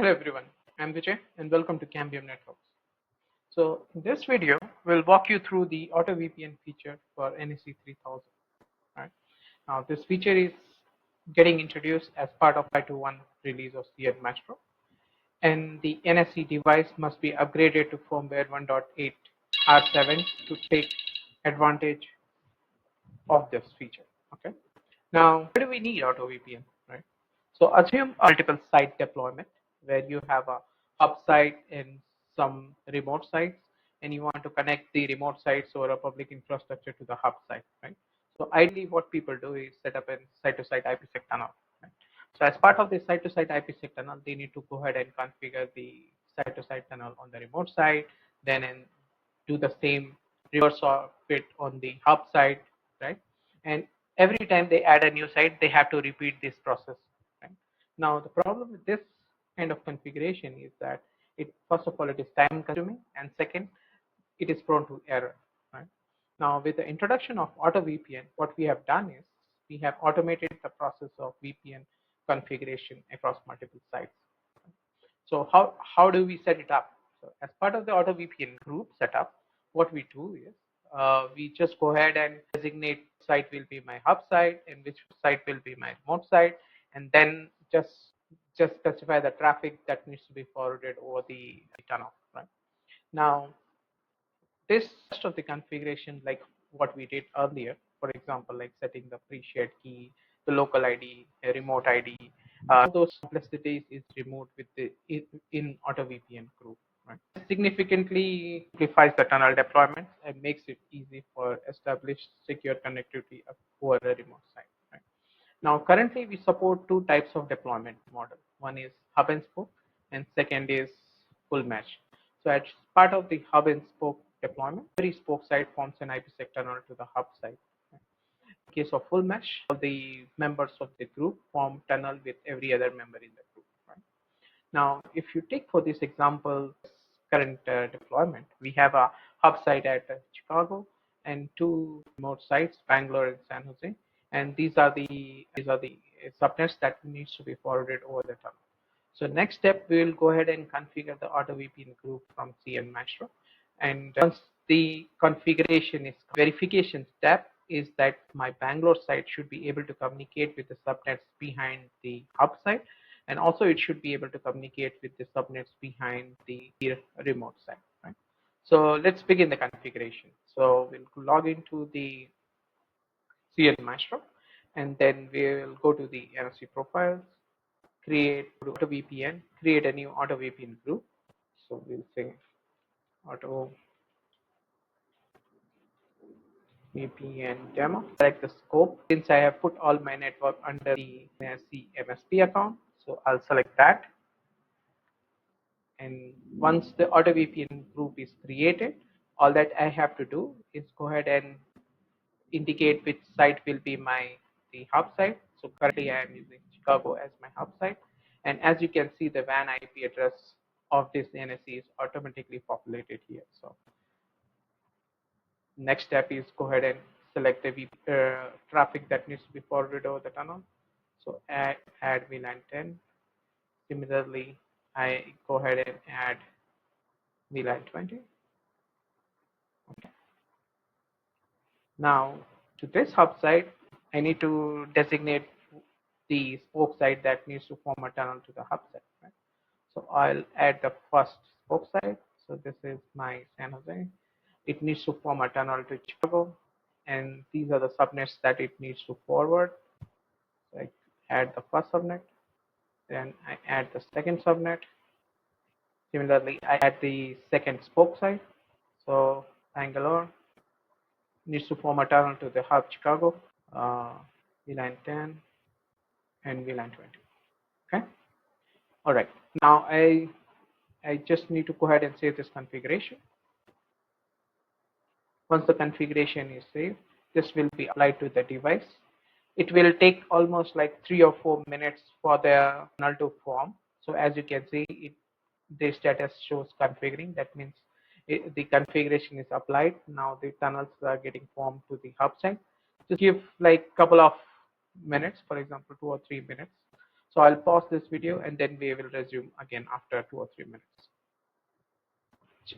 Hello everyone, I'm Vijay and welcome to Cambium Networks. So in this video, we'll walk you through the Auto VPN feature for NSE 3000. Right? Now this feature is getting introduced as part of 5.2.1 release of CN Maestro, and the NSE device must be upgraded to firmware 1.8 R7 to take advantage of this feature. Okay. Now, why do we need Auto VPN, right? So assume a multiple site deployment where you have a hub site and some remote sites, and you want to connect the remote sites or a public infrastructure to the hub site, right? So ideally, what people do is set up a site-to-site IPsec tunnel. Right? So as part of the site-to-site IPsec tunnel, they need to go ahead and configure the site-to-site tunnel on the remote side, then and do the same reverse of it on the hub side, right? And every time they add a new site, they have to repeat this process, right? Now the problem with this kind of configuration is that it, first of all, it is time consuming, and second, it is prone to error, right? Now with the introduction of Auto VPN, what we have done is we have automated the process of VPN configuration across multiple sites. So how do we set it up? So as part of the Auto VPN group setup, what we do is we just go ahead and designate site will be my hub site and which site will be my remote site, and then just specify the traffic that needs to be forwarded over the tunnel. Right now, this rest of the configuration, like what we did earlier, for example, like setting the pre-shared key, the local ID, a remote ID, all those complexities is removed with the in Auto VPN group. Right? Significantly simplifies the tunnel deployment and makes it easy for established secure connectivity over a remote site. Right? Now, currently we support two types of deployment model. One is hub and spoke, and second is full mesh. So as part of the hub and spoke deployment, every spoke site forms an IPsec tunnel to the hub site. In case of full mesh, all the members of the group form tunnel with every other member in the group. Right? Now, if you take for this example, current deployment, we have a hub site at Chicago and two remote sites, Bangalore and San Jose, and these are the subnets that needs to be forwarded over the tunnel. So next step, we will go ahead and configure the Auto VPN group from CN Maestro, and once the configuration is verification step is that my Bangalore site should be able to communicate with the subnets behind the hub site, and also it should be able to communicate with the subnets behind the remote site. Right? So let's begin the configuration. So we'll log into the CN Maestro, and then we'll go to the NFC profiles, create Auto VPN, create a new Auto VPN group. So we'll say Auto VPN demo. Select the scope. Since I have put all my network under the NSE MSP account, so I'll select that. And once the Auto VPN group is created, all that I have to do is go ahead and indicate which site will be the hub site. So currently I am using Chicago as my hub site. And as you can see, the WAN IP address of this NSE is automatically populated here. So next step is go ahead and select the traffic that needs to be forwarded over the tunnel. So add VLAN 10. Similarly, I go ahead and add VLAN 20. Okay. Now to this hub site, I need to designate the spoke site that needs to form a tunnel to the hub site. Right? So I'll add the first spoke site. So this is my San Jose. It needs to form a tunnel to Chicago, and these are the subnets that it needs to forward. So I add the first subnet, then I add the second subnet. Similarly, I add the second spoke site. So Bangalore needs to form a tunnel to the hub Chicago, VLAN 10 and VLAN 20. Okay. All right. Now I just need to go ahead and save this configuration. Once the configuration is saved, this will be applied to the device. It will take almost like 3 or 4 minutes for the tunnel to form. So as you can see, the status shows configuring. That means the configuration is applied. Now the tunnels are getting formed to the hub site. Just give like couple of minutes, for example, 2 or 3 minutes. So I'll pause this video and then we will resume again after 2 or 3 minutes.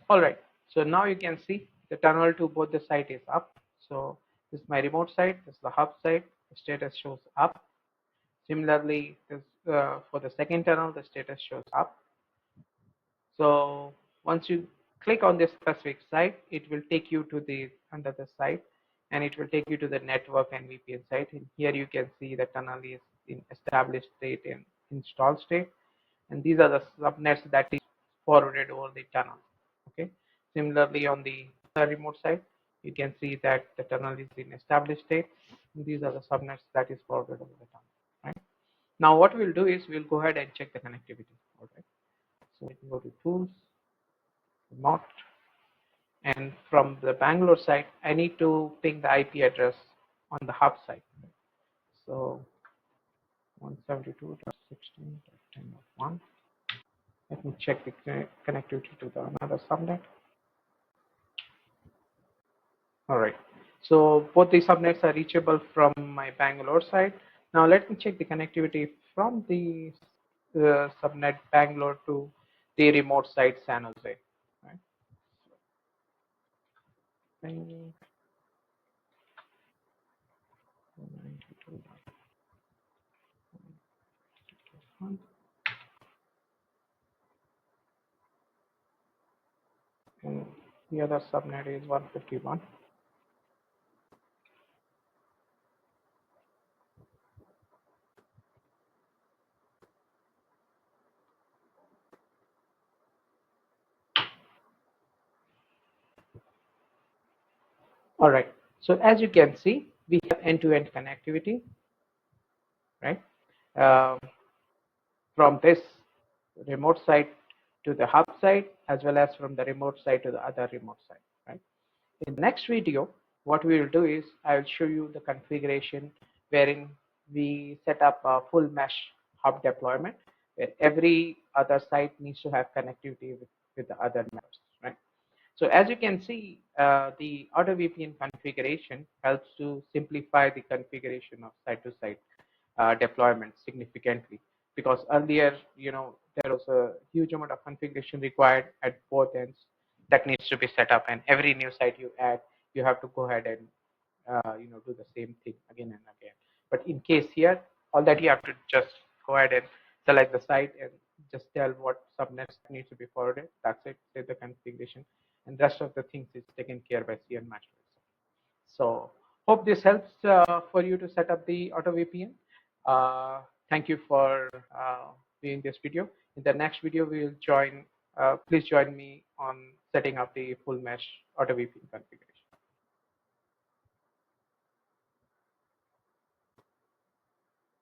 All right. So now you can see the tunnel to both the site is up. So this is my remote site. This is the hub site. The status shows up. Similarly, this for the second tunnel, the status shows up. So once you click on this specific site, it will take you to the under the site, and it will take you to the network and VPN site. And here you can see the tunnel is in established state and installed state, and these are the subnets that is forwarded over the tunnel. Okay. Similarly, on the remote side, you can see that the tunnel is in established state. And these are the subnets that is forwarded over the tunnel. Right. Now, what we'll do is we'll go ahead and check the connectivity. All right. So we can go to tools, remote, and from the Bangalore side, I need to ping the IP address on the hub side. So 172.16.10.1. Let me check the connectivity to the another subnet. All right. So both the subnets are reachable from my Bangalore side. Now let me check the connectivity from the subnet Bangalore to the remote site San Jose. Right. Ping 192.1. And the other subnet is 151. All right. So as you can see, we have end-to-end connectivity, right? Um, from this remote site to the hub site, as well as from the remote site to the other remote site, right? In the next video, what we will do is I will show you the configuration wherein we set up a full mesh hub deployment where every other site needs to have connectivity with the other members, right? So as you can see, the Auto VPN configuration helps to simplify the configuration of site-to-site deployment significantly. Because earlier, there was a huge amount of configuration required at both ends that needs to be set up, and every new site you add, you have to go ahead and do the same thing again and again. But in case here, all that you have to just go ahead and select the site and just tell what subnets needs to be forwarded. That's it. Save the configuration, and rest of the things is taken care by CN Master. So hope this helps for you to set up the Auto VPN. Thank you for viewing this video. In the next video, we will please join me on setting up the full mesh Auto VPN configuration.